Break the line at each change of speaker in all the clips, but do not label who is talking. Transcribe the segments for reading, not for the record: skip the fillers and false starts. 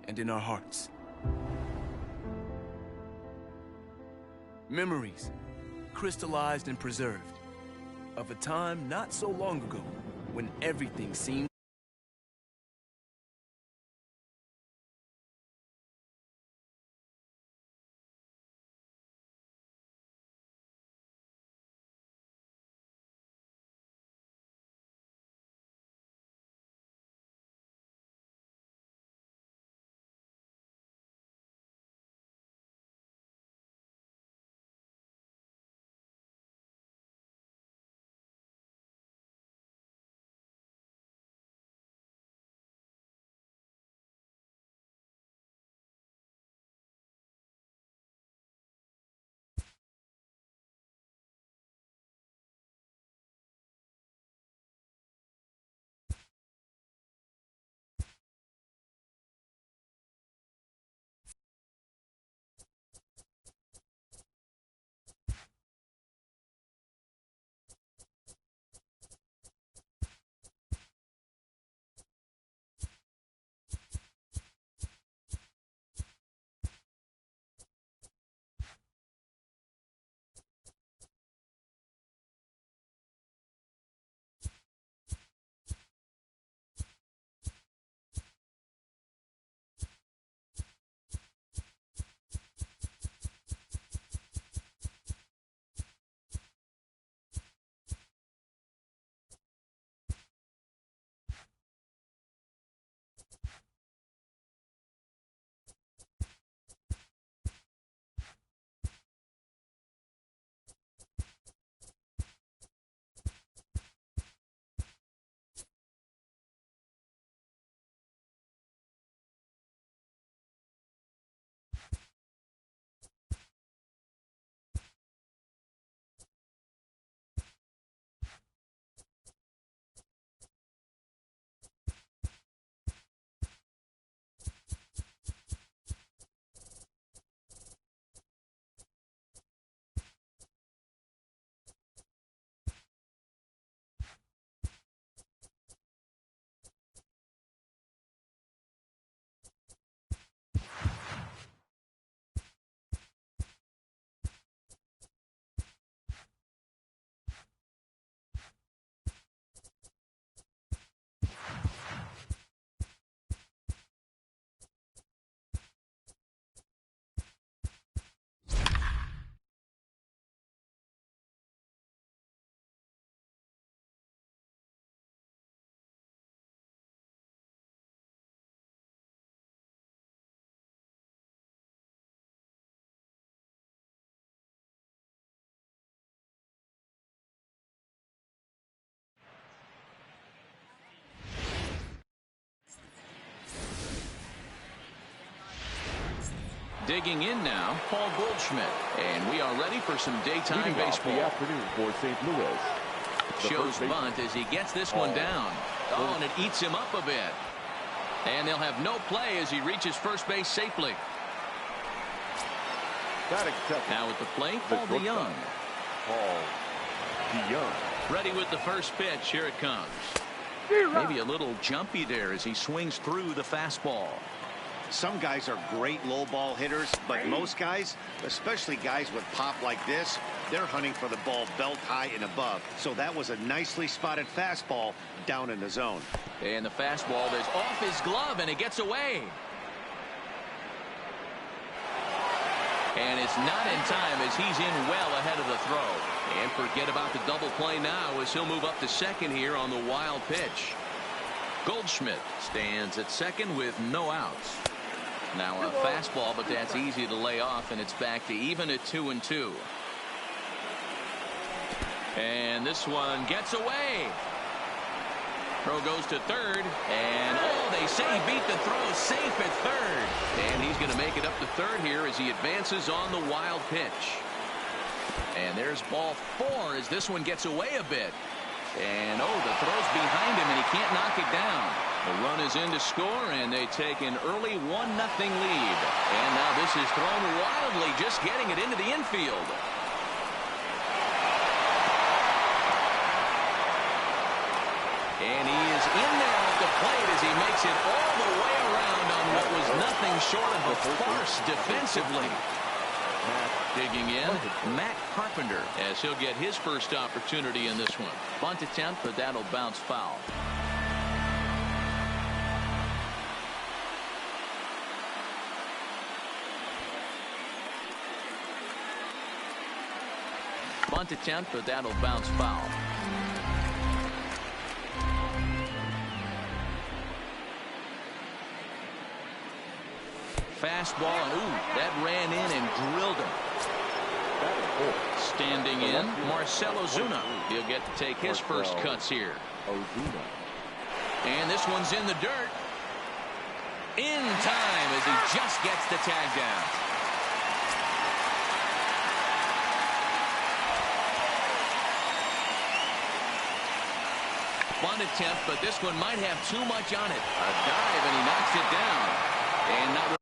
and in our hearts. Memories, crystallized and preserved, of a time not so long ago when everything seemed
Digging in now, Paul Goldschmidt. And we are ready for some daytime baseball.
The afternoon for St. Louis.
Shows bunt as he gets this one down. Oh, and it eats him up a bit. And they'll have no play as he reaches first base safely. Now at the plate, Paul DeYoung.
Paul DeYoung.
Ready with the first pitch. Here it comes. Maybe a little jumpy there as he swings through the fastball.
Some guys are great low ball hitters, but most guys, especially guys with pop like this, they're hunting for the ball belt high and above. So that was a nicely spotted fastball down in the zone.
And the fastball is off his glove and it gets away. And it's not in time as he's in well ahead of the throw. And forget about the double play now as he'll move up to second here on the wild pitch. Goldschmidt stands at second with no outs. Now a fastball, but that's easy to lay off, and it's back to even at 2-2. And this one gets away. Throw goes to third, and oh, they say he beat the throw safe at third. And he's going to make it up to third here as he advances on the wild pitch. And there's ball 4 as this one gets away a bit. And oh, the throw's behind him and he can't knock it down. The run is in to score, and they take an early 1-0 lead. And now this is thrown wildly, just getting it into the infield. And he is in there at the plate as he makes it all the way around on what was nothing nothing short of a farce defensively. Digging in, Matt Carpenter, as he'll get his first opportunity in this one. Bunt attempt, but that'll bounce foul. Bunt attempt, but that'll bounce foul. Fastball, and ooh, that ran in and drilled him. Standing in, Marcell Ozuna. He'll get to take his first cuts here. And this one's in the dirt. In time as he just gets the tag down. Bunt attempt, but this one might have too much on it. A dive, and he knocks it down. And not really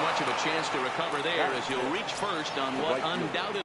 much of a chance to recover there as he'll reach first on what undoubtedly.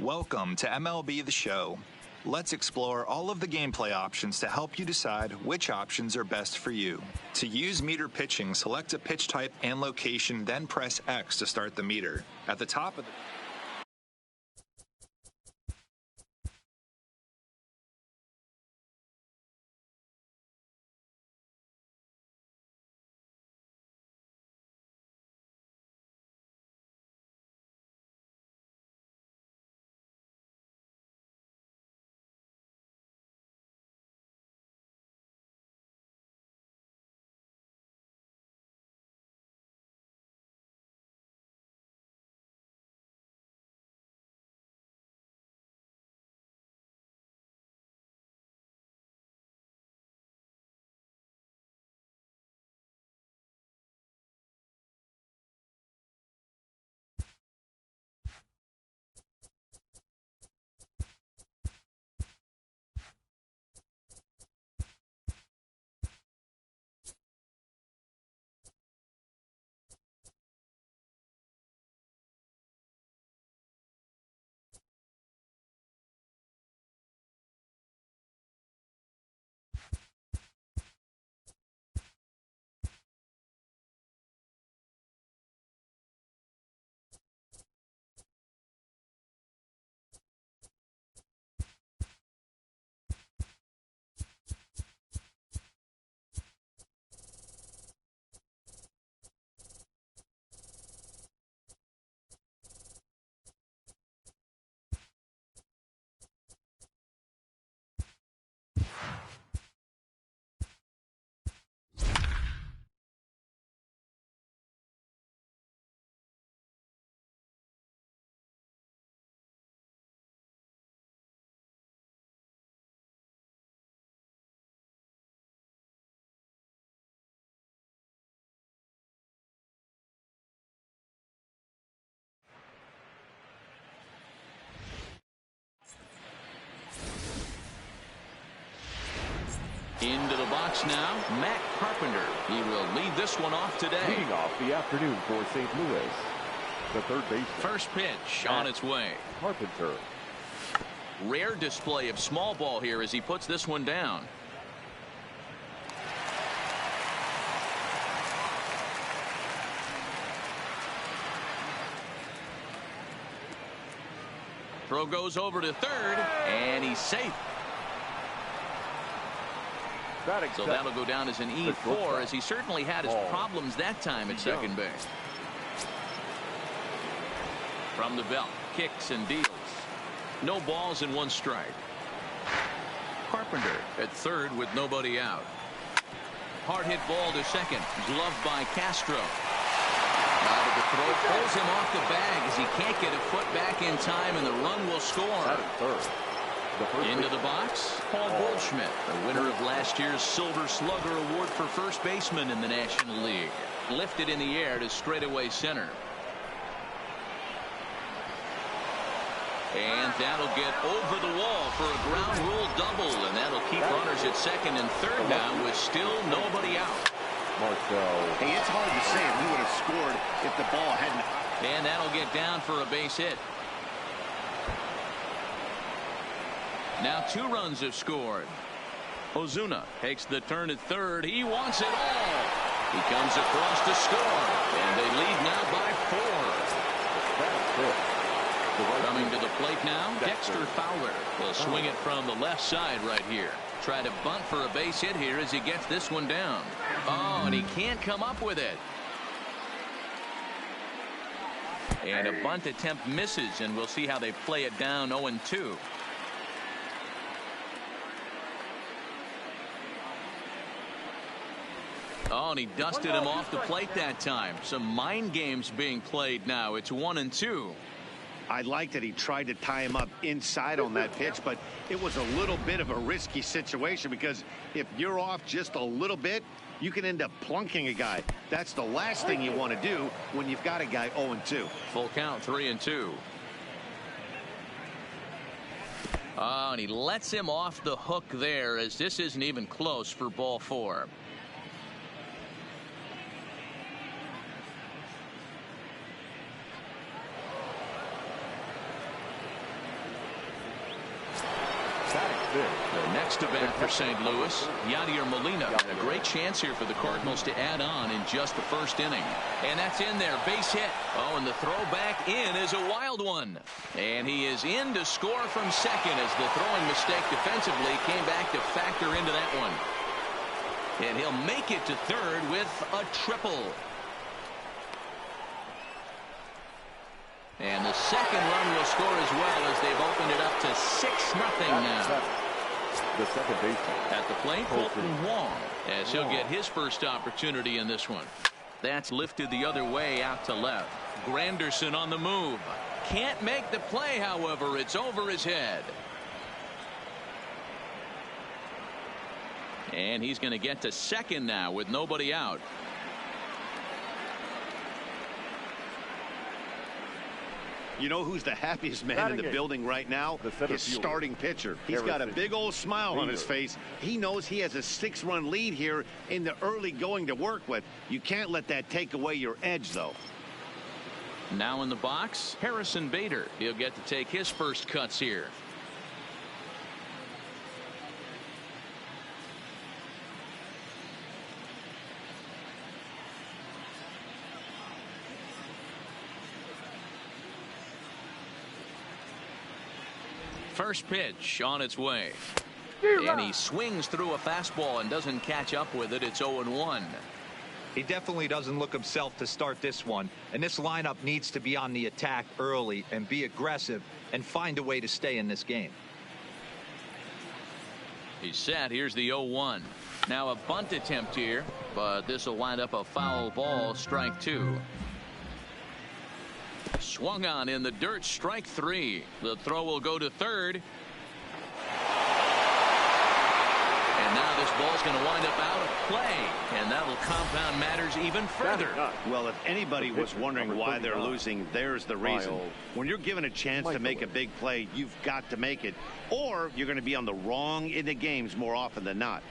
Welcome to MLB The Show. Let's explore all of the gameplay options to help you decide which options are best for you. To use meter pitching, select a pitch type and location, then press X to start the meter. At the top of the
into the box now, Matt Carpenter. He will lead this one off today.
Leading off the afternoon for St. Louis, the third baseman.
First pitch on its way.
Carpenter.
Rare display of small ball here as he puts this one down. Throw goes over to third, and he's safe. So that'll go down as an E4, as he certainly had his problems that time at second base. From the belt, kicks and deals. No balls and 1 strike. Carpenter at third with nobody out. Hard hit ball to second. Gloved by Castro. Out of the throw, pulls him off the bag as he can't get a foot back in time, and the run will score. Into the box, Paul Goldschmidt, the winner of last year's Silver Slugger Award for first baseman in the National League. Lifted in the air to straightaway center. And that'll get over the wall for a ground rule double, and that'll keep runners at second and third now with still nobody out.
Hey, it's hard to say if he would have scored if the ball hadn't.
And that'll get down for a base hit. Now 2 runs have scored. Ozuna takes the turn at third. He wants it all. He comes across to score, and they lead now by 4. Coming to the plate now, Dexter Fowler will swing it from the left side right here. Try to bunt for a base hit here as he gets this one down. Oh, and he can't come up with it. And a bunt attempt misses, and we'll see how they play it down 0-2. Oh, and he dusted him off the plate that time. Some mind games being played now. It's 1-2.
I like that he tried to tie him up inside on that pitch, but it was a little bit of a risky situation because if you're off just a little bit, you can end up plunking a guy. That's the last thing you want to do when you've got a guy 0-2.
Full count, 3-2. Oh, and he lets him off the hook there, as this isn't even close for ball 4. The next to bat for St. Louis, Yadier Molina. A great chance here for the Cardinals to add on in just the first inning. And that's in there, base hit. Oh, and the throw back in is a wild one. And he is in to score from second as the throwing mistake defensively came back to factor into that one. And he'll make it to third with a triple. And the second run will score as well as they've opened it up to 6-0 now.
The second baseman
at the plate, Colton Wong, as he'll get his first opportunity in this one. That's lifted the other way out to left. Granderson on the move. Can't make the play, however. It's over his head. And he's going to get to second now with nobody out.
You know who's the happiest man in the building right now? His starting pitcher. He's got a big old smile on his face. He knows he has a 6-run lead here in the early going to work with. You can't let that take away your edge, though.
Now in the box, Harrison Bader. He'll get to take his first cuts here. First pitch on its way. And he swings through a fastball and doesn't catch up with it. It's 0-1.
He definitely doesn't look himself to start this one, and this lineup needs to be on the attack early and be aggressive and find a way to stay in this game.
He's set. Here's the 0-1. Now a bunt attempt here, but this will wind up a foul ball. Strike 2. Swung on in the dirt, strike 3. The throw will go to third. And now this ball's going to wind up out of play, and that'll compound matters even further.
Well, if anybody was wondering why they're losing, there's the reason. When you're given a chance to make a big play, you've got to make it, or you're going to be on the wrong end of games more often than not.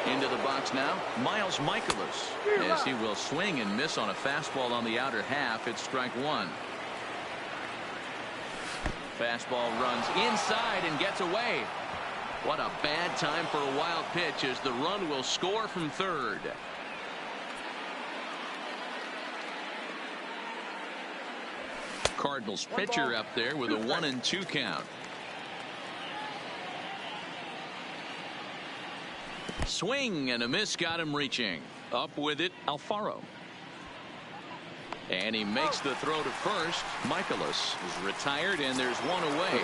Into the box now, Miles Michaelis, as he will swing and miss on a fastball on the outer half. It's strike 1. Fastball runs inside and gets away. What a bad time for a wild pitch, as the run will score from third. Cardinals pitcher up there with a 1-2 count. Swing and a miss got him reaching. Up with it, Alfaro. And he makes the throw to first. Michaelis is retired, and there's one away.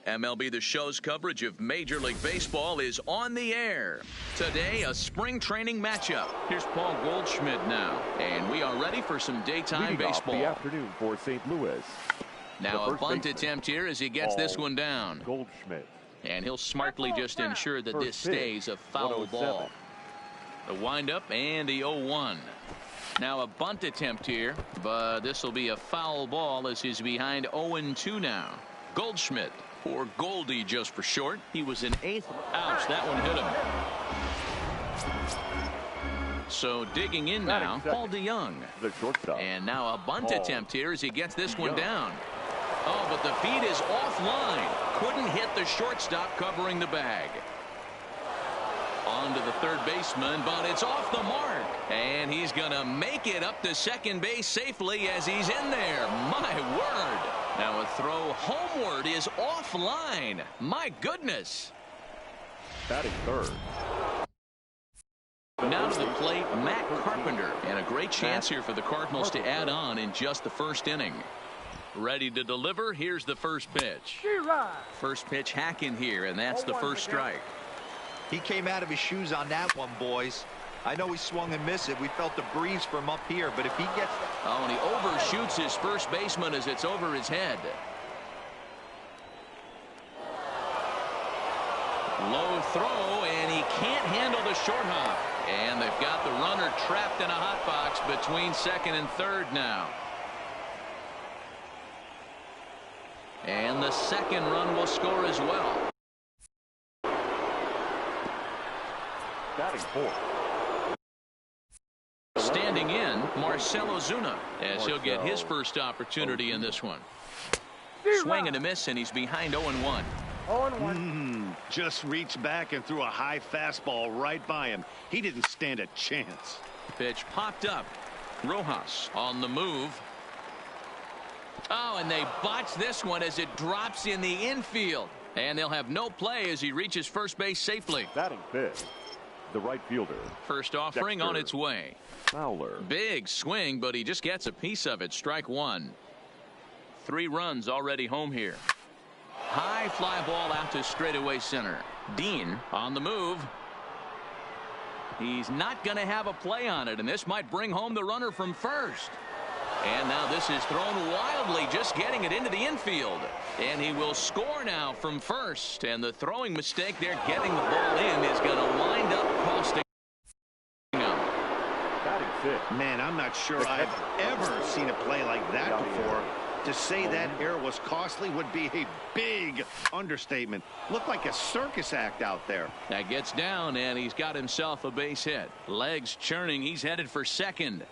MLB The Show's coverage of Major League Baseball is on the air. Today, a spring training matchup. Here's Paul Goldschmidt now, and we are ready for some daytime baseball.
The afternoon for St. Louis.
Now a bunt attempt here as he gets this one down.
Goldschmidt.
And he'll smartly just ensure that this stays a foul ball. The windup and the 0-1. Now a bunt attempt here, but this will be a foul ball as he's behind 0-2 now. Goldschmidt, or Goldie just for short. He was in 8th. Ouch, that one hit him. So digging in now, Paul DeYoung.
The shortstop.
And now a bunt attempt here as he gets this one down. Oh, but the feed is offline. Couldn't hit the shortstop covering the bag. On to the third baseman, but it's off the mark. And he's going to make it up to second base safely as he's in there. My word. Now a throw homeward is offline. My goodness.
Batting third.
Now to the plate, Matt Carpenter. And a great chance here for the Cardinals to add on in just the first inning. Ready to deliver. Here's the first pitch. First pitch hacking here, and that's the first strike.
He came out of his shoes on that one, boys. I know he swung and missed it. We felt the breeze from up here, but if he gets...
Oh, and he overshoots his first baseman as it's over his head. Low throw, and he can't handle the short hop. And they've got the runner trapped in a hot box between second and third now. And the second run will score as well.
Batting fourth.
Standing in, Marcell Ozuna, as he'll get his first opportunity in this one. Swing and a miss, and he's behind 0-1.
0-1. Just reached back and threw a high fastball right by him. He didn't stand a chance.
Pitch popped up. Rojas on the move. Oh, and they botch this one as it drops in the infield. And they'll have no play as he reaches first base safely.
Batting fifth. The right fielder.
First offering on its way.
Fowler.
Big swing, but he just gets a piece of it. Strike one. 3 runs already home here. High fly ball out to straightaway center. Dean on the move. He's not going to have a play on it, and this might bring home the runner from first. And now this is thrown wildly, just getting it into the infield. And he will score now from first. And the throwing mistake there, getting the ball in, is going to wind up costing him.
Man, I'm not sure I've ever seen a play like that before. To say that error was costly would be a big understatement. Looked like a circus act out there.
That gets down, and he's got himself a base hit. Legs churning. He's headed for second.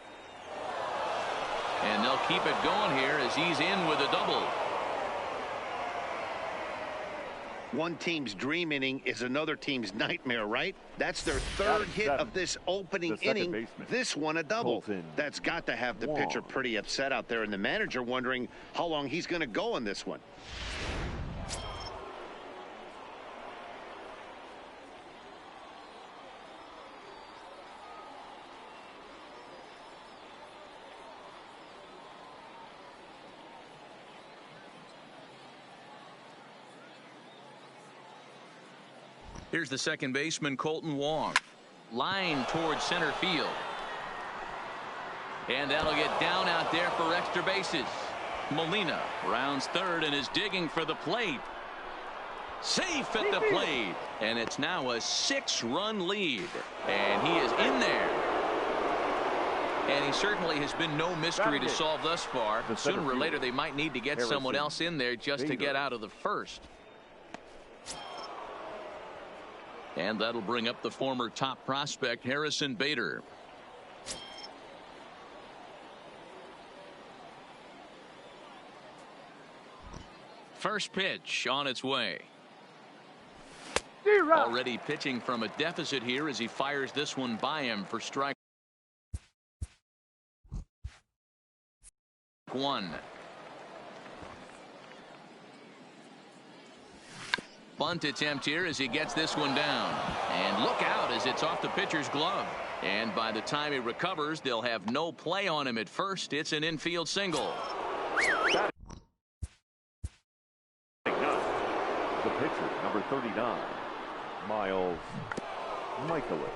And they'll keep it going here as he's in with a double.
One team's dream inning is another team's nightmare, right? That's their third hit of this opening inning.
Baseman.
This one a double.
Colton.
That's got to have the pitcher pretty upset out there, and the manager wondering how long he's going to go on this one.
Here's the second baseman, Colton Wong. Line towards center field. And that'll get down out there for extra bases. Molina rounds third and is digging for the plate. Safe at the plate. And it's now a 6-run lead. And he is in there. And he certainly has been no mystery to solve thus far. Sooner or later, they might need to get someone else in there just to get out of the first. And that'll bring up the former top prospect, Harrison Bader. First pitch on its way. Already pitching from a deficit here as he fires this one by him for strike one. Bunt attempt here as he gets this one down. And look out as it's off the pitcher's glove. And by the time he recovers, they'll have no play on him at first. It's an infield single.
39, Miles Michaelis.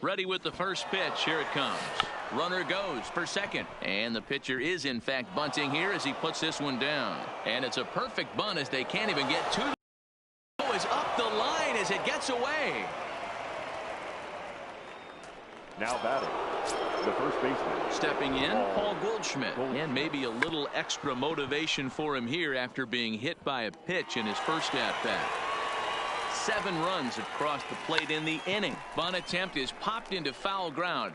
Ready with the first pitch. Here it comes. Runner goes for second. And the pitcher is, in fact, bunting here as he puts this one down. And it's a perfect bunt as they can't even get to the throw is up the line as it gets away.
Now batting, the first baseman.
Stepping in, Paul Goldschmidt. And maybe a little extra motivation for him here after being hit by a pitch in his first at-bat. 7 runs have crossed the plate in the inning. Bunt attempt is popped into foul ground.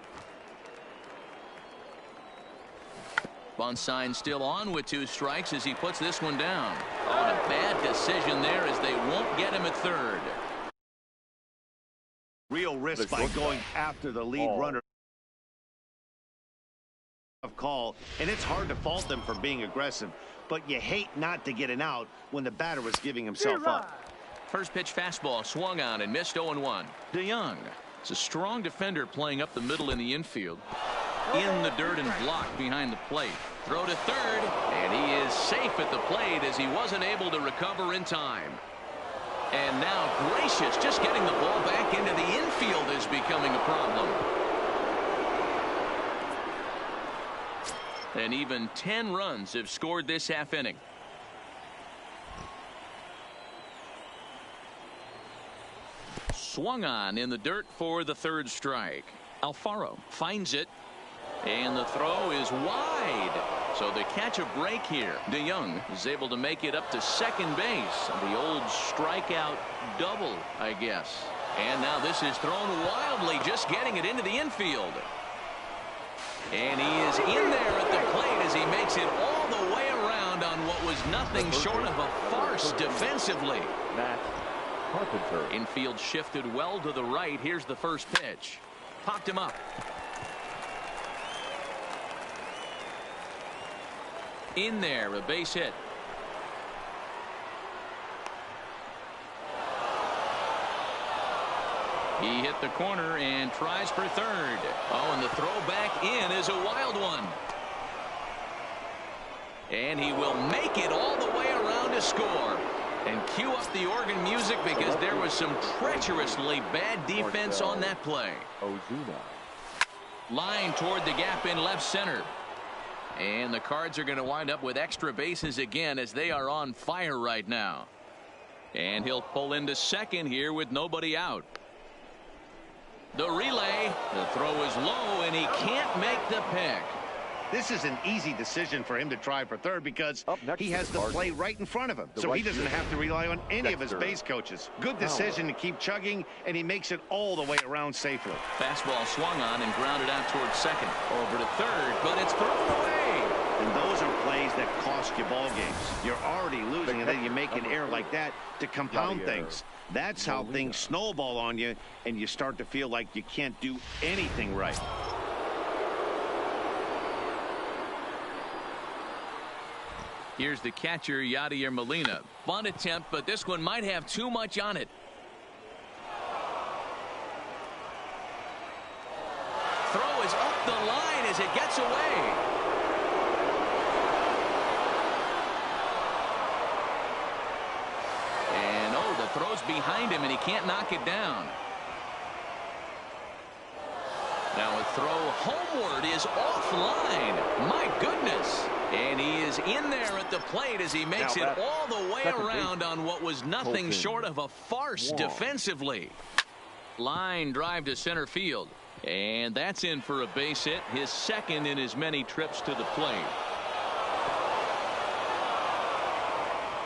Bunt sign still on with 2 strikes as he puts this one down. Oh, and a bad decision there as they won't get him at third.
Real risk by going after the lead runner. Call, and it's hard to fault them for being aggressive, but you hate not to get an out when the batter was giving himself up.
First pitch fastball swung on and missed 0-1. DeYoung is a strong defender playing up the middle in the infield. In the dirt and blocked behind the plate. Throw to third, and he is safe at the plate as he wasn't able to recover in time. And now Gracious just getting the ball back into the infield is becoming a problem. And even 10 runs have scored this half inning. Swung on in the dirt for the third strike. Alfaro finds it, and the throw is wide. So they catch a break here. DeYoung is able to make it up to second base. The old strikeout double, I guess. And now this is thrown wildly, just getting it into the infield. And he is in there at the plate as he makes it all the way around on what was nothing short of a farce defensively.
Carpenter.
Infield shifted well to the right. Here's the first pitch. Popped him up. In there, a base hit. He hit the corner and tries for third. Oh, and the throw back in is a wild one. And he will make it all the way around to score. And cue up the organ music because there was some treacherously bad defense on that play. Line toward the gap in left center. And the Cards are going to wind up with extra bases again as they are on fire right now. And he'll pull into second here with nobody out. The relay. The throw is low and he can't make the pick.
This is an easy decision for him to try for third because he has the play right in front of him. So he doesn't have to rely on any of his base coaches. Good decision to keep chugging, and he makes it all the way around safely.
Fastball swung on and grounded out towards second. Over to third, but it's thrown away.
And those are plays that cost you ball games. You're already losing, and then you make an error like that to compound things. That's how things snowball on you, and you start to feel like you can't do anything right.
Here's the catcher, Yadier Molina. Bunt attempt, but this one might have too much on it. Throw is up the line as it gets away. And oh, the throw's behind him and he can't knock it down. Now a throw homeward is offline. My goodness. And he is in there at the plate as he makes it all the way around on what was nothing short of a farce defensively. Line drive to center field. And that's in for a base hit, his second in his many trips to the plate.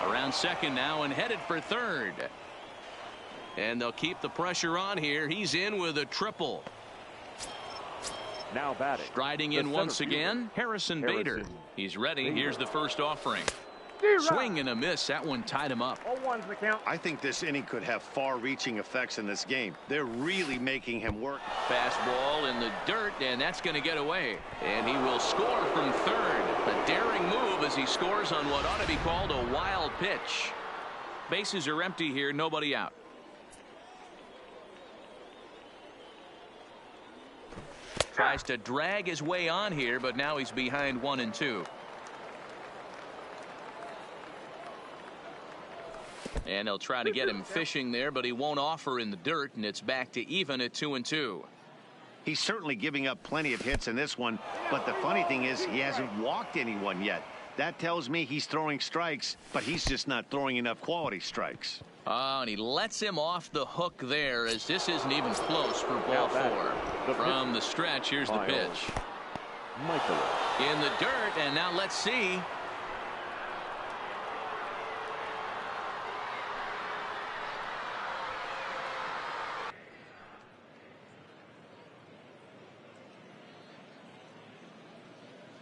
Around second now and headed for third. And they'll keep the pressure on here. He's in with a triple.
Now batting.
Striding in once again, Harrison Bader. He's ready. Here's the first offering. Swing and a miss. That one tied him up.
0-1's the count.
I think this inning could have far-reaching effects in this game. They're really making him work.
Fastball in the dirt, and that's going to get away. And he will score from third. A daring move as he scores on what ought to be called a wild pitch. Bases are empty here, nobody out. Tries to drag his way on here, but now he's behind 1-2. And they'll try to get him fishing there, but he won't offer in the dirt, and it's back to even at 2-2.
He's certainly giving up plenty of hits in this one, but the funny thing is he hasn't walked anyone yet. That tells me he's throwing strikes, but he's just not throwing enough quality strikes.
And he lets him off the hook there, as this isn't even close for ball four. From the stretch, here's the pitch. In the dirt, and now let's see.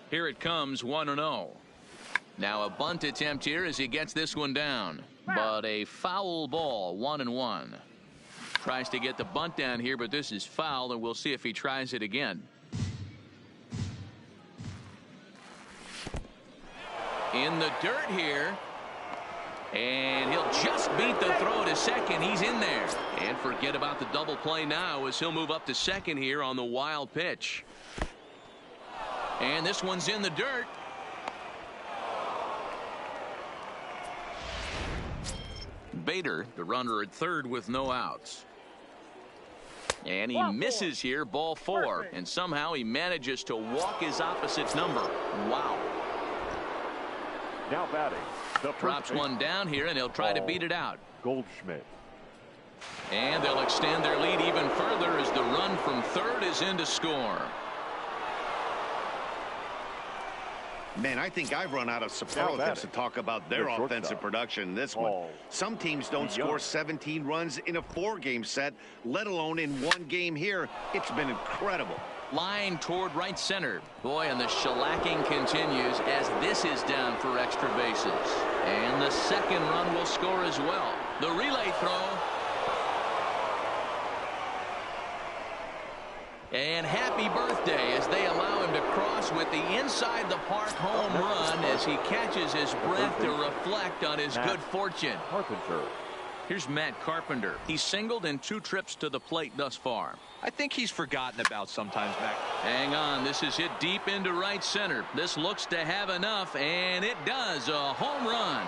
Here it comes, 1-0. Now a bunt attempt here as he gets this one down. But a foul ball, 1-1. Tries to get the bunt down here, but this is foul, and we'll see if he tries it again. In the dirt here. And he'll just beat the throw to second. He's in there. And forget about the double play now as he'll move up to second here on the wild pitch. And this one's in the dirt. Bader, the runner at third with no outs. And he misses here, ball four. And somehow he manages to walk his opposite's number. Wow.
Now batting.
Drops one down here, and he'll try to beat it out.
Goldschmidt.
And they'll extend their lead even further as the run from third is in to score.
Man, I think I've run out of superlatives to talk about their offensive production in this one. Some teams don't score 17 runs in a 4-game set, let alone in one game here. It's been incredible.
Line toward right center. Boy, and the shellacking continues as this is down for extra bases. And the second run will score as well. The relay throw. And happy birthday as they allow him to cross with the inside the park home run as he catches his breath to reflect on his good fortune.
Carpenter.
Here's Matt Carpenter. He's singled in 2 trips to the plate thus far.
I think he's forgotten about sometimes, Mac.
Hang on. This is hit deep into right center. This looks to have enough, and it does. A home run.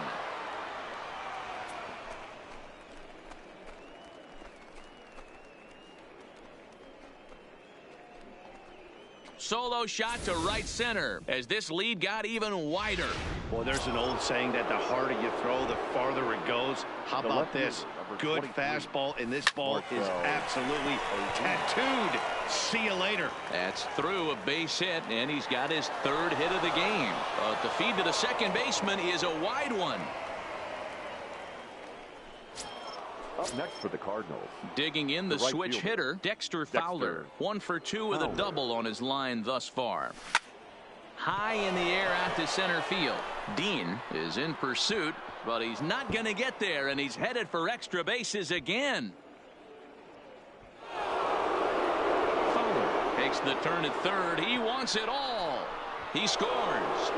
Solo shot to right center as this lead got even wider.
Well, there's an old saying that the harder you throw, the farther it goes. How about this? Good fastball, and this ball is absolutely tattooed. See you later.
That's through a base hit, and he's got his 3rd hit of the game. But the feed to the second baseman is a wide one.
Up next for the Cardinals.
Digging in the switch hitter, Dexter Fowler. 1 for 2 with a double on his line thus far. High in the air out to center field. Dean is in pursuit, but he's not going to get there, and he's headed for extra bases again. Fowler takes the turn at third. He wants it all. He scores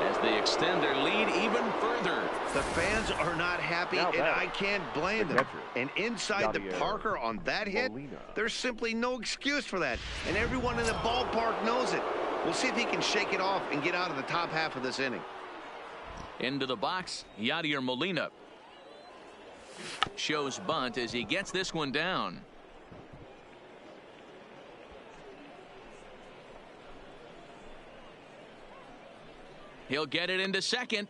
as they extend their lead even further.
The fans are not happy, and I can't blame them. And inside the Parker on that hit, there's simply no excuse for that. And everyone in the ballpark knows it. We'll see if he can shake it off and get out of the top half of this inning.
Into the box, Yadier Molina. Shows bunt as he gets this one down. He'll get it into second.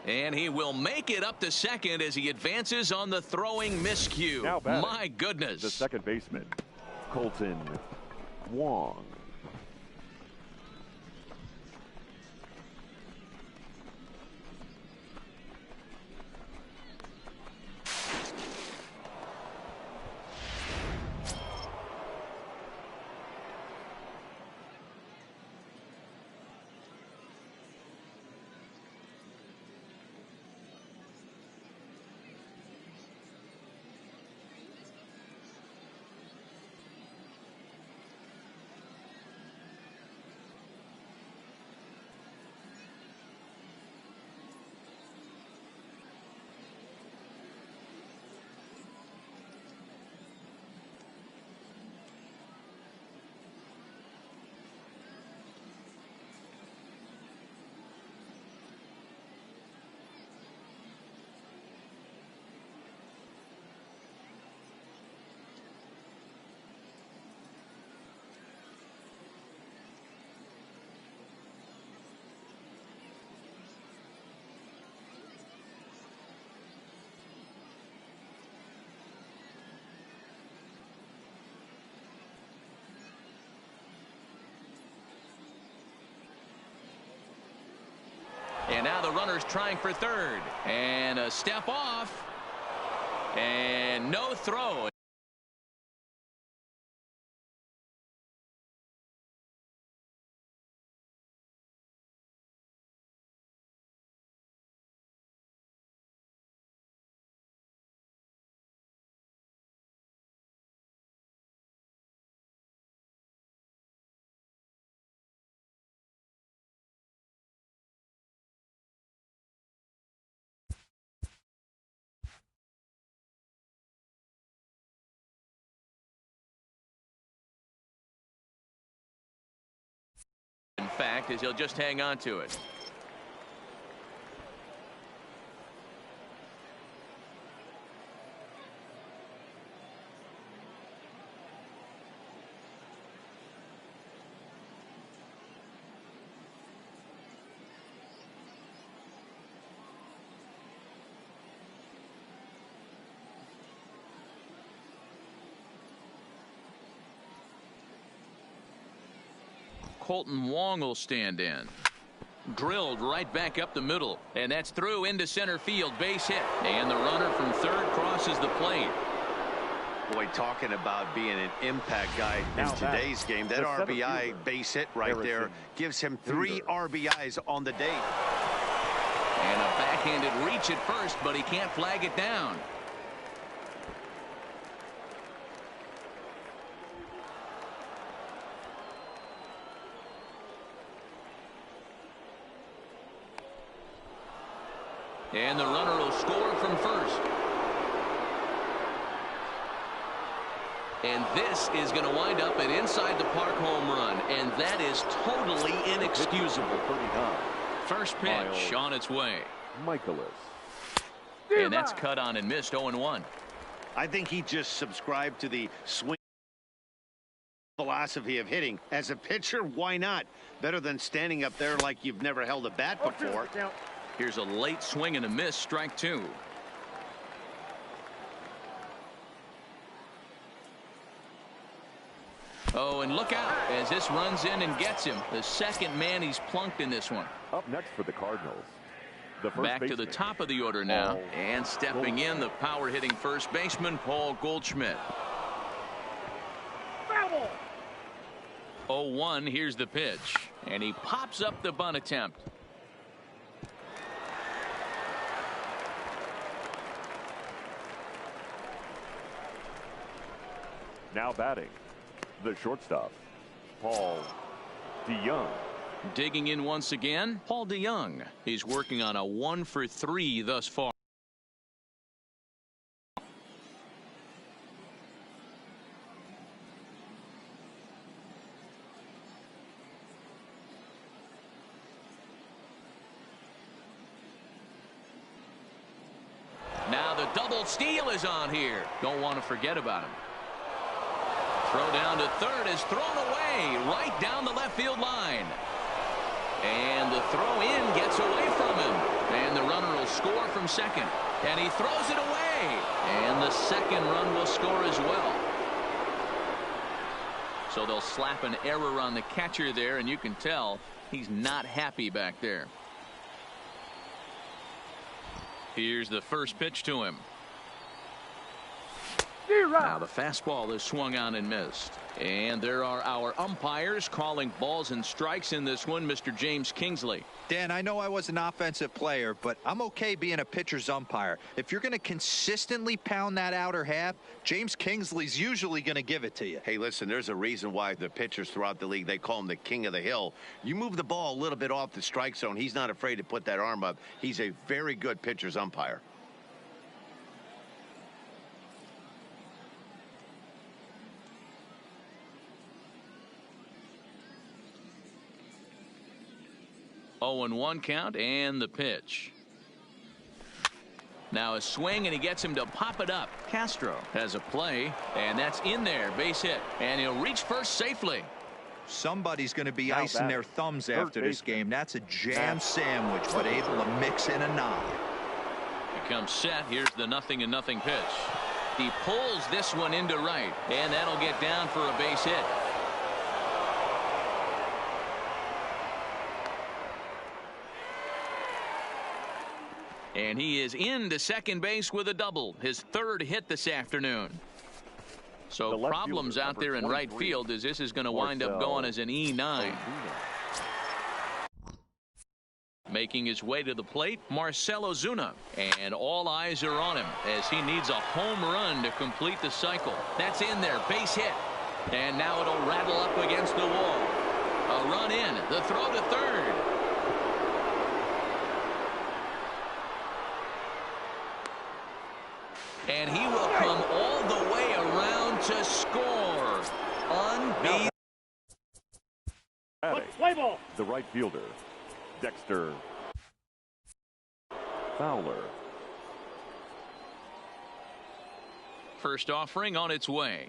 And he will make it up to second as he advances on the throwing miscue. My goodness.
The second baseman, Colton Wong.
And now the runner's trying for third. And a step off. And no throw. In fact, as he'll just hang on to it. Colton Wong will stand in. Drilled right back up the middle, and that's through into center field. Base hit, and the runner from third crosses the plate.
Boy, talking about being an impact guy in today's game, that RBI base hit right there gives him 3 RBIs on the day.
And a backhanded reach at first, but he can't flag it down. And the runner will score from first. And this is going to wind up an inside the park home run, and that is totally inexcusable. First pitch on its way.
Michaelis.
And that's cut on and missed. 0-1.
I think he just subscribed to the swing philosophy of hitting. As a pitcher, why not? Better than standing up there like you've never held a bat before.
Here's a late swing and a miss. Strike 2. Oh, and look out as this runs in and gets him. The second man he's plunked in this one.
Up next for the Cardinals. The first
Back to the top of the order now. And stepping in, the power hitting first baseman, Paul Goldschmidt. 0-1. Here's the pitch. And he pops up the bunt attempt.
Now batting, the shortstop, Paul DeYoung.
Digging in once again, Paul DeYoung. He's working on a 1-for-3 thus far. Now the double steal is on here. Don't want to forget about him. Throw down to third is thrown away right down the left field line. And the throw in gets away from him. And the runner will score from second. And he throws it away. And the second run will score as well. So they'll slap an error on the catcher there, and you can tell he's not happy back there. Here's the first pitch to him. Now the fastball is swung on and missed. And there are our umpires calling balls and strikes in this one. Mr. James Kingsley.
Dan, I know I was an offensive player, but I'm okay being a pitcher's umpire. If you're going to consistently pound that outer half, James Kingsley's usually going to give it to you.
Hey, listen, there's a reason why the pitchers throughout the league, they call him the king of the hill. You move the ball a little bit off the strike zone, he's not afraid to put that arm up. He's a very good pitcher's umpire.
Oh, 0-1 count and the pitch. Now a swing, and he gets him to pop it up. Castro has a play, and that's in there. Base hit, and he'll reach first safely.
Somebody's going to be icing their thumbs after this game. That's a jam sandwich, but able to mix in a nod.
He comes set. Here's the 0-0 pitch. He pulls this one into right, and that'll get down for a base hit. And he is into second base with a double, his third hit this afternoon. So problems out there in right field as this is going to wind up going as an E9. Making his way to the plate, Marcell Ozuna. And all eyes are on him as he needs a home run to complete the cycle. That's in there, base hit. And now it'll rattle up against the wall. A run in, the throw to third. And he will come all the way around to score. Unbeatable.
Play ball. The right fielder, Dexter Fowler.
First offering on its way.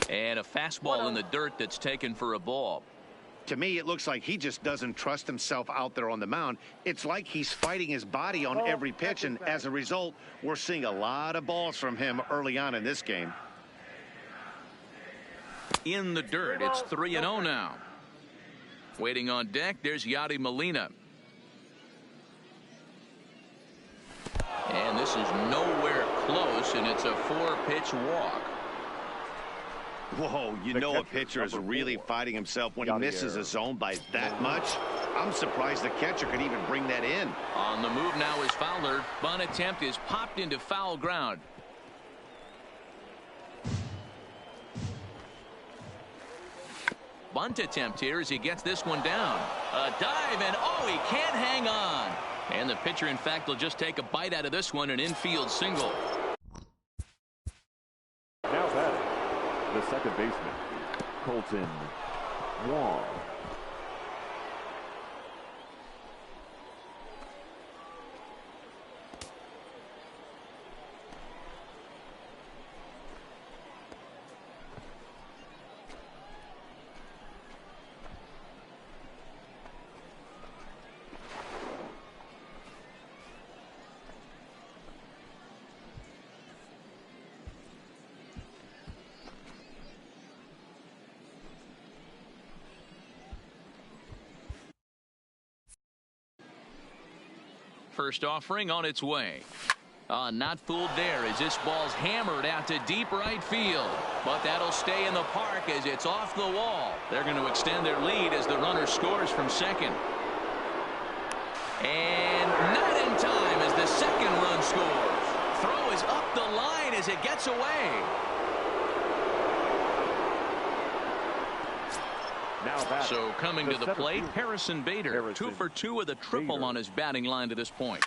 And a fastball in the dirt that's taken for a ball.
To me, it looks like he just doesn't trust himself out there on the mound. It's like he's fighting his body on every pitch, and as a result, we're seeing a lot of balls from him early on in this game.
In the dirt, it's 3-0 now. Waiting on deck, there's Yadi Molina. And this is nowhere close, and it's a 4-pitch walk.
Whoa, you know a pitcher is really fighting himself when he misses a zone by that much. I'm surprised the catcher could even bring that in.
On the move now is Fowler. Bunt attempt is popped into foul ground. Bunt attempt here as he gets this one down. A dive, and oh, he can't hang on. And the pitcher, in fact, will just take a bite out of this one, an infield single.
Now batting, the second baseman, Colton Wong.
First offering on its way. Not fooled there as this ball's hammered out to deep right field. But that'll stay in the park as it's off the wall. They're going to extend their lead as the runner scores from second. And not in time as the second run scores. Throw is up the line as it gets away. So coming to the plate, Harrison Bader, 2 for 2 with a triple on his batting line to this point.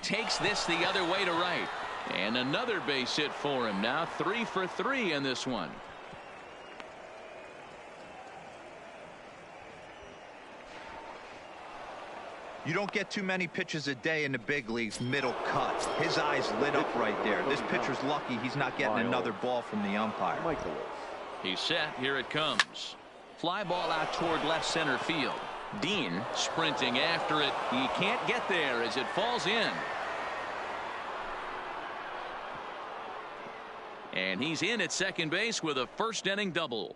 Takes this the other way to right. And another base hit for him. Now 3 for 3 in this one.
You don't get too many pitches a day in the big leagues middle cut. His eyes lit up right there. This pitcher's lucky he's not getting another ball from the umpire.
He's set. Here it comes. Fly ball out toward left center field. Dean sprinting after it. He can't get there as it falls in. And he's in at second base with a first inning double.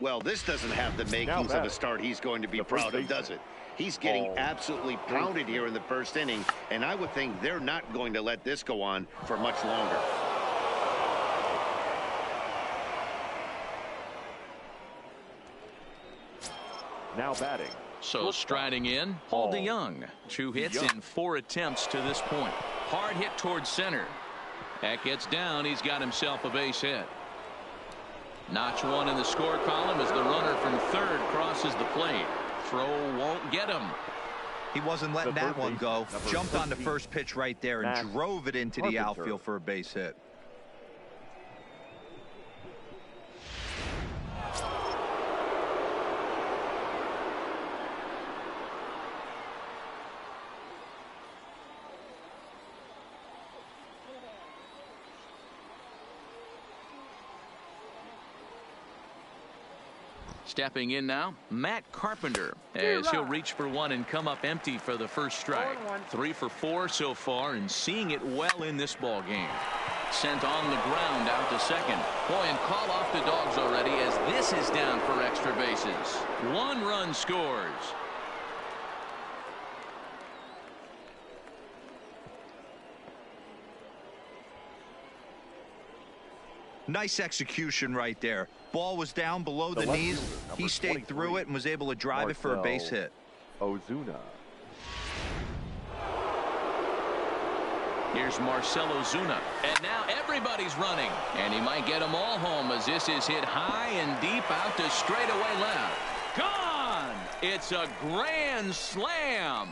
Well, this doesn't have the makings of a start he's going to be proud of, does it? He's getting absolutely pounded here in the first inning, and I would think they're not going to let this go on for much longer.
Now batting.
So striding in, Paul DeYoung. 2 hits in 4 attempts to this point. Hard hit towards center. That gets down. He's got himself a base hit. Notch 1 in the score column as the runner from third crosses the plate. Throw won't get him.
He wasn't letting that one go. Jumped on the first pitch right there and drove it into the outfield for a base hit.
Stepping in now, Matt Carpenter, as he'll reach for one and come up empty for the first strike. 3 for 4 so far and seeing it well in this ball game. Sent on the ground out to second. Boy, and call off the dogs already as this is down for extra bases. 1 run scores.
Nice execution right there. Ball was down below the knees. He stayed through it and was able to drive it for a base hit.
Ozuna.
Here's Marcell Ozuna. And now everybody's running. And he might get them all home as this is hit high and deep out to straightaway left. Gone! It's a grand slam.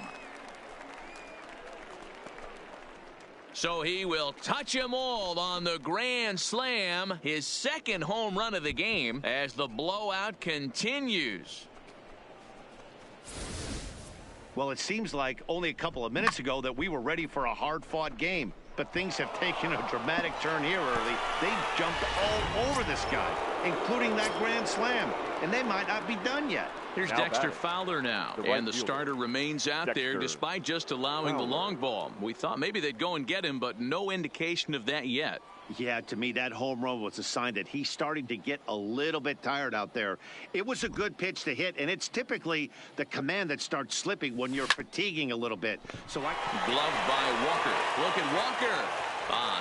So he will touch them all on the grand slam, his second home run of the game as the blowout continues.
Well, it seems like only a couple of minutes ago that we were ready for a hard-fought game. But things have taken a dramatic turn here early. They jumped all over this guy, including that grand slam. And they might not be done yet.
Here's Dexter Fowler now, and the starter remains out there despite just allowing the long ball. We thought maybe they'd go and get him, but no indication of that yet.
Yeah, to me, that home run was a sign that he's starting to get a little bit tired out there. It was a good pitch to hit, and it's typically the command that starts slipping when you're fatiguing a little bit. So
Gloved by Walker. Look at Walker.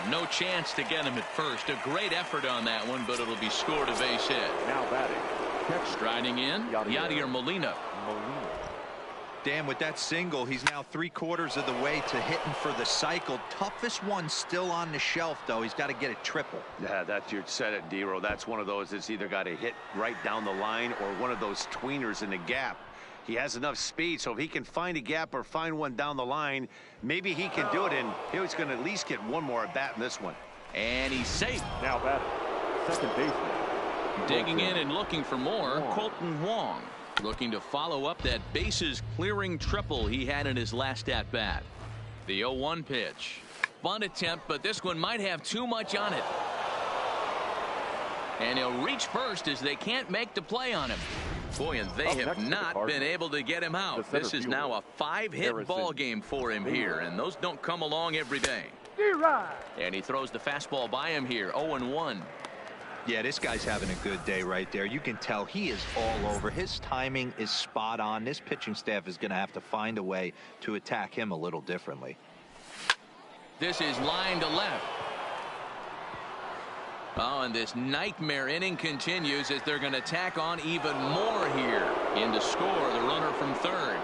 No chance to get him at first. A great effort on that one, but it'll be scored a base hit.
Now batting.
Striding in, Yadier Molina.
Dan, with that single, he's now 3/4 of the way to hitting for the cycle. Toughest one still on the shelf, though. He's got to get a triple.
Yeah, that's your set it, D-Row. That's one of those that's either got to hit right down the line or one of those tweeners in the gap. He has enough speed, so if he can find a gap or find one down the line, maybe he can do it, and he's going to at least get one more at bat in this one.
And he's safe.
Now batting. Second baseman.
Digging in and looking for more, Colton Wong. Looking to follow up that bases clearing triple he had in his last at bat. The 0-1 pitch. Bunt attempt, but this one might have too much on it. And he'll reach first as they can't make the play on him. Boy, and they have not been able to get him out. This is now a 5-hit ball game for him here, and those don't come along every day. And he throws the fastball by him here, 0-1.
Yeah, this guy's having a good day right there. You can tell he is all over. His timing is spot on. This pitching staff is going to have to find a way to attack him a little differently.
This is line to left. Oh, and this nightmare inning continues as they're going to tack on even more here. In to score, the runner from third.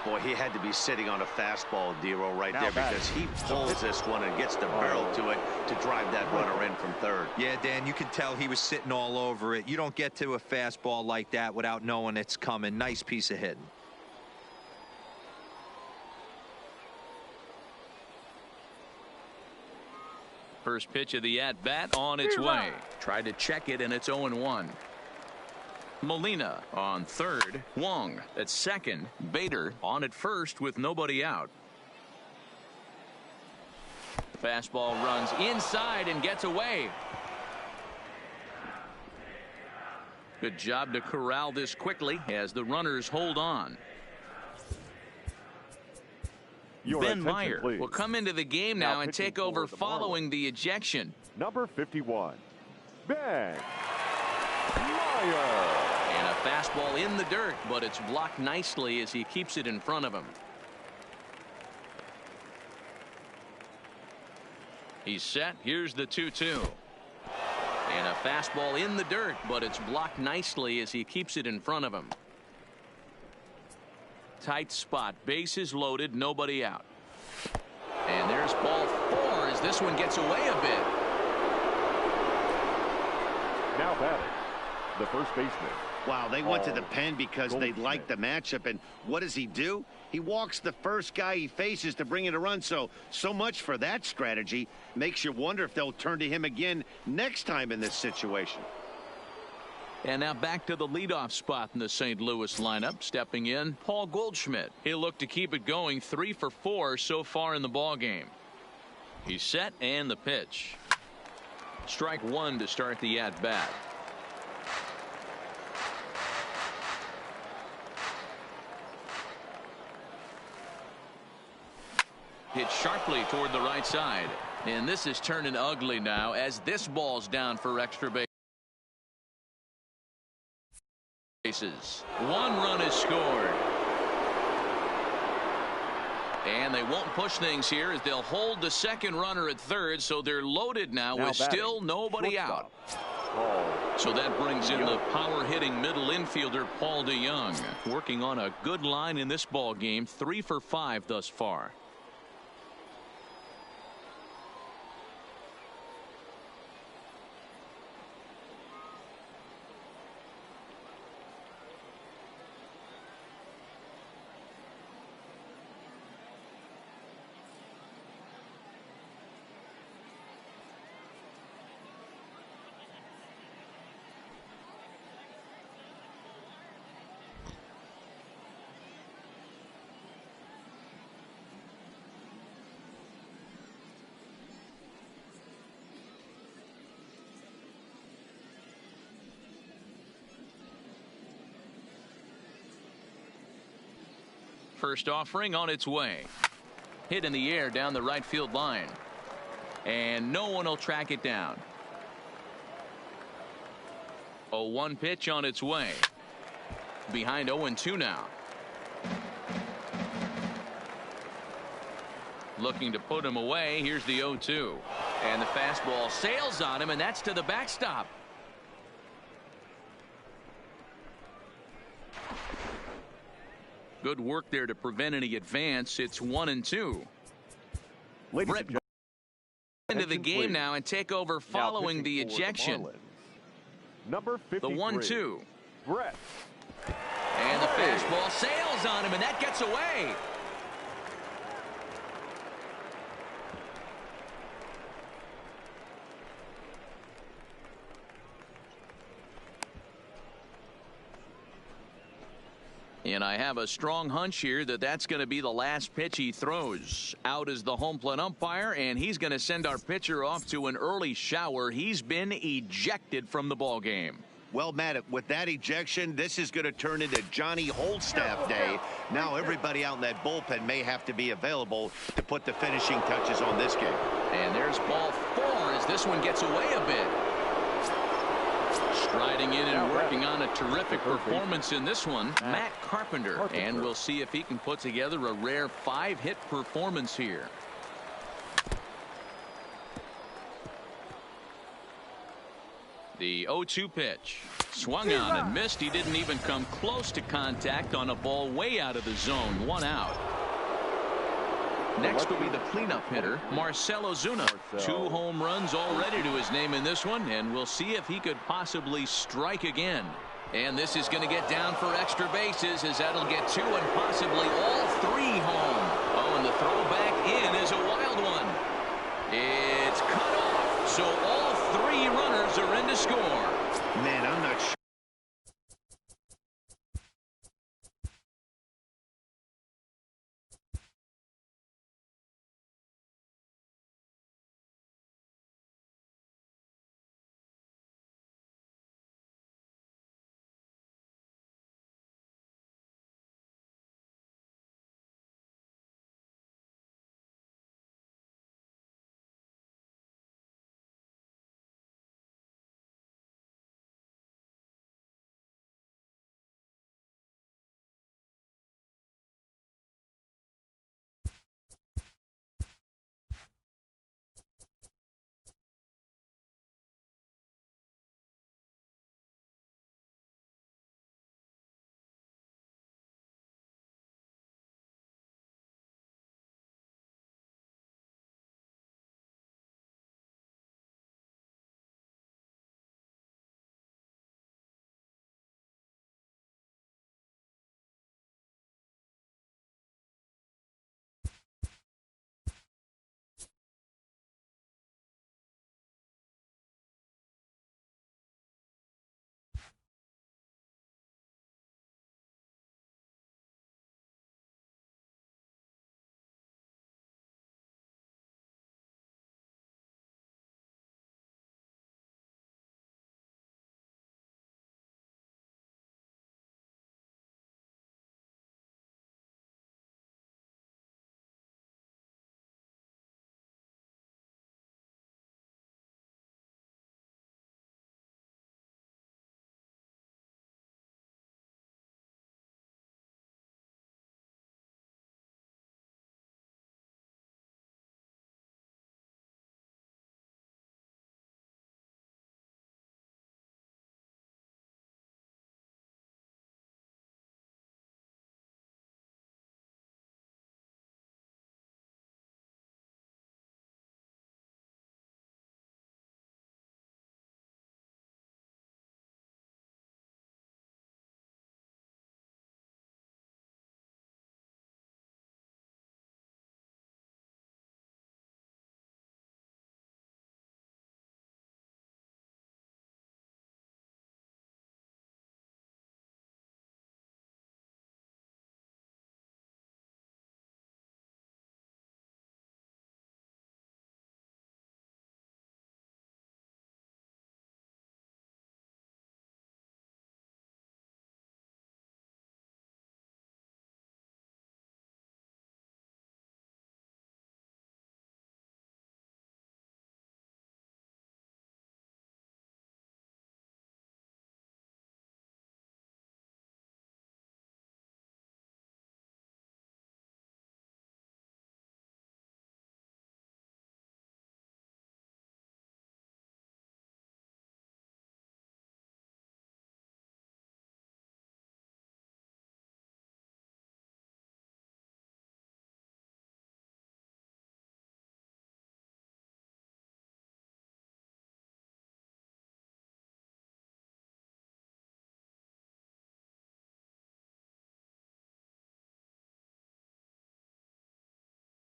Boy, he had to be sitting on a fastball, D-Row, right there, because he pulls this one and gets the barrel to it to drive that runner in from third.
Yeah, Dan, you can tell he was sitting all over it. You don't get to a fastball like that without knowing it's coming. Nice piece of hitting.
First pitch of the at-bat on its way. Tried to check it, and it's 0-1. Molina on third. Wong at second. Bader on at first with nobody out. Fastball runs inside and gets away. Good job to corral this quickly as the runners hold on. Ben Meyer will come into the game now and take over following the ejection.
Number 51, Ben Meyer.
And a fastball in the dirt, but it's blocked nicely as he keeps it in front of him. He's set. Here's the 2-2. And a fastball in the dirt, but it's blocked nicely as he keeps it in front of him. Tight spot. Bases loaded. Nobody out. And there's ball 4 as this one gets away a bit.
Now batting, the first baseman.
Wow, they went to the pen because they liked the matchup. And what does he do? He walks the first guy he faces to bring in a run. So much for that strategy. Makes you wonder if they'll turn to him again next time in this situation.
And now back to the leadoff spot in the St. Louis lineup. Stepping in, Paul Goldschmidt. He'll look to keep it going. 3 for 4 so far in the ball game. He's set, and the pitch. Strike 1 to start the at-bat. Hit sharply toward the right side. And this is turning ugly now as this ball's down for extra base. One run is scored. And they won't push things here as they'll hold the second runner at third, so they're loaded now with still nobody out. So that brings in the power-hitting middle infielder Paul DeYoung, working on a good line in this ball game, 3 for 5 thus far. First offering on its way. Hit in the air down the right field line. And no one will track it down. 0-1 pitch on its way. Behind 0-2 now. Looking to put him away. Here's the 0-2. And the fastball sails on him, and that's to the backstop. Good work there to prevent any advance. It's 1-2. Brett into the game now and take over following the ejection.
Number 53.
The 1-2.
Brett.
And the fastball sails on him, and that gets away. And I have a strong hunch here that that's going to be the last pitch he throws. Out is the home plate umpire, and he's going to send our pitcher off to an early shower. He's been ejected from the ball game.
Well, Matt, with that ejection, this is going to turn into Johnny Holdstaff day. Now everybody out in that bullpen may have to be available to put the finishing touches on this game.
And there's ball 4 as this one gets away a bit. Striding in and working on a terrific performance in this one, Matt Carpenter. And we'll see if he can put together a rare 5-hit performance here. The 0-2 pitch. Swung on and missed. He didn't even come close to contact on a ball way out of the zone. 1 out. Next will be the cleanup hitter, Marcell Ozuna. 2 home runs already to his name in this one, and we'll see if he could possibly strike again. And this is going to get down for extra bases as that'll get 2 and possibly all 3 home. Oh, and the throw back in is a wild one. It's cut off, so all 3 runners are in to score.